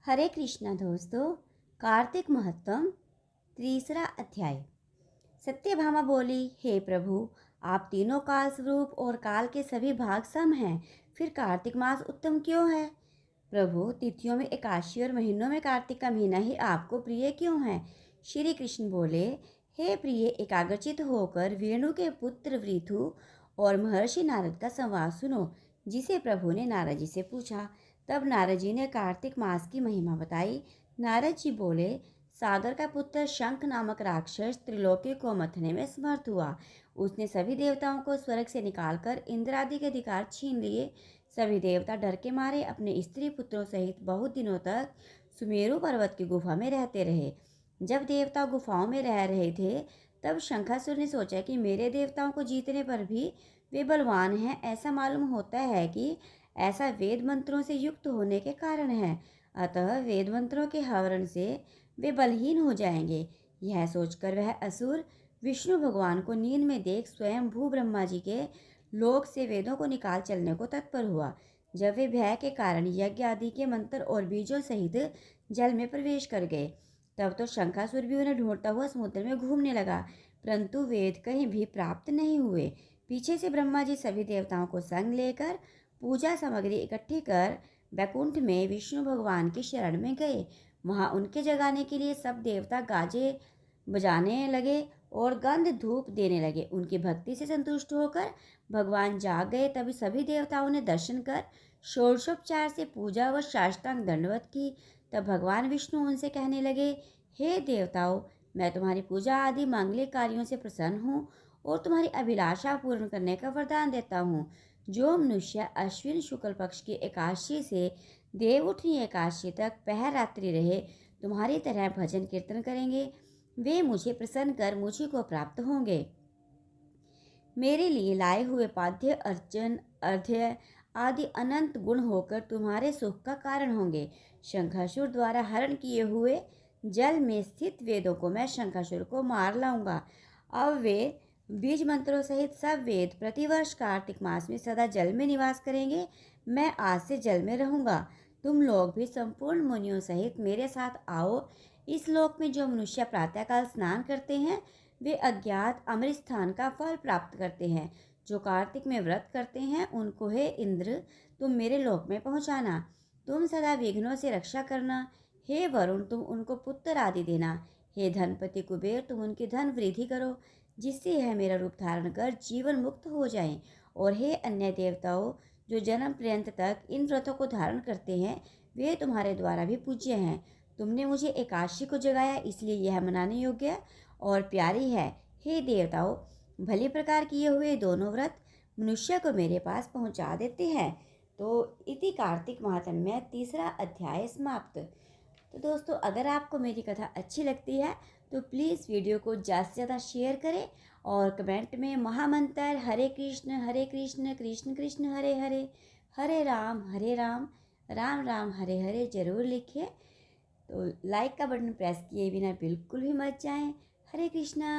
हरे कृष्णा दोस्तों। कार्तिक महत्तम तीसरा अध्याय। सत्यभामा बोली, हे प्रभु, आप तीनों काल स्वरूप और काल के सभी भाग सम हैं, फिर कार्तिक मास उत्तम क्यों है? प्रभु, तिथियों में एकादशी और महीनों में कार्तिक का महीना ही आपको प्रिय क्यों है? श्री कृष्ण बोले, हे प्रिय, एकाग्रचित होकर वेणु के पुत्र वृथु और महर्षि नारद का संवाद सुनो, जिसे प्रभु ने नारद जी से पूछा। तब नारद जी ने कार्तिक मास की महिमा बताई। नारद जी बोले, सागर का पुत्र शंख नामक राक्षस त्रिलोकी को मथने में समर्थ हुआ। उसने सभी देवताओं को स्वर्ग से निकालकर इंद्र आदि के अधिकार छीन लिए। सभी देवता डर के मारे अपने स्त्री पुत्रों सहित बहुत दिनों तक सुमेरु पर्वत की गुफा में रहते रहे। जब देवता गुफाओं में रह रहे थे, तब शंखासुर ने सोचा कि मेरे देवताओं को जीतने पर भी वे बलवान हैं। ऐसा मालूम होता है कि ऐसा वेद मंत्रों से युक्त होने के कारण है, अतः वेद मंत्रों के हरण से वे बलहीन हो जाएंगे। यह सोचकर वह असुर विष्णु भगवान को नींद में देख स्वयं भू ब्रह्मा जी के लोक से वेदों को निकाल चलने को तत्पर हुआ। जब वे भय के कारण यज्ञ आदि के मंत्र और बीजों सहित जल में प्रवेश कर गए, तब तो शंखासुर भी उन्हें ढूंढता हुआ समुद्र में घूमने लगा, परंतु वेद कहीं भी प्राप्त नहीं हुए। पीछे से ब्रह्मा जी सभी देवताओं को संग लेकर पूजा सामग्री इकट्ठी कर वैकुंठ में विष्णु भगवान की शरण में गए। वहां उनके जगाने के लिए सब देवता गाजे बजाने लगे और गंध धूप देने लगे। उनकी भक्ति से संतुष्ट होकर भगवान जाग गए। तभी सभी देवताओं ने दर्शन कर षोडशोपचार से पूजा व साष्टांग दंडवत की। तब भगवान विष्णु उनसे कहने लगे, हे देवताओं, मैं तुम्हारी पूजा आदि मांगलिक कार्यों से प्रसन्न हूँ और तुम्हारी अभिलाषा पूर्ण करने का वरदान देता हूँ। जो मनुष्य अश्विन शुक्ल पक्ष की एकादशी से देवउठनी एकादशी तक पहर रात्रि रहे तुम्हारी तरह भजन कीर्तन करेंगे, वे मुझे प्रसन्न कर मुझी को प्राप्त होंगे। मेरे लिए लाए हुए पाद्य अर्चन अर्घ्य आदि अनंत गुण होकर तुम्हारे सुख का कारण होंगे। शंखासुर द्वारा हरण किए हुए जल में स्थित वेदों को मैं शंखासुर को मार लाऊंगा। अब वे बीज मंत्रों सहित सब वेद प्रतिवर्ष कार्तिक मास में सदा जल में निवास करेंगे। मैं आज से जल में रहूंगा। तुम लोग भी संपूर्ण मुनियों सहित मेरे साथ आओ। इस लोक में जो मनुष्य प्रातःकाल स्नान करते हैं, वे अज्ञात अमृत स्थान का फल प्राप्त करते हैं। जो कार्तिक में व्रत करते हैं, उनको हे इंद्र, तुम मेरे लोक में पहुंचाना। तुम सदा विघ्नों से रक्षा करना। हे वरुण, तुम उनको पुत्र आदि देना। हे धनपति कुबेर, तुम उनकी धन वृद्धि करो, जिससे यह मेरा रूप धारण कर जीवन मुक्त हो जाएं। और हे अन्य देवताओं, जो जन्म पर्यंत तक इन व्रतों को धारण करते हैं, वे तुम्हारे द्वारा भी पूज्य हैं। तुमने मुझे एकादशी को जगाया, इसलिए यह मनाने योग्य और प्यारी है। हे देवताओं, भली प्रकार किए हुए दोनों व्रत मनुष्य को मेरे पास पहुंचा देते हैं। तो इति कार्तिक महात्म्य तीसरा अध्याय समाप्त। तो दोस्तों, अगर आपको मेरी कथा अच्छी लगती है तो प्लीज़ वीडियो को ज़्यादा से ज़्यादा शेयर करें और कमेंट में महामंत्र हरे कृष्ण कृष्ण कृष्ण हरे हरे, हरे राम राम राम हरे हरे ज़रूर लिखें। तो लाइक का बटन प्रेस किए बिना बिल्कुल भी मत जाएं। हरे कृष्णा।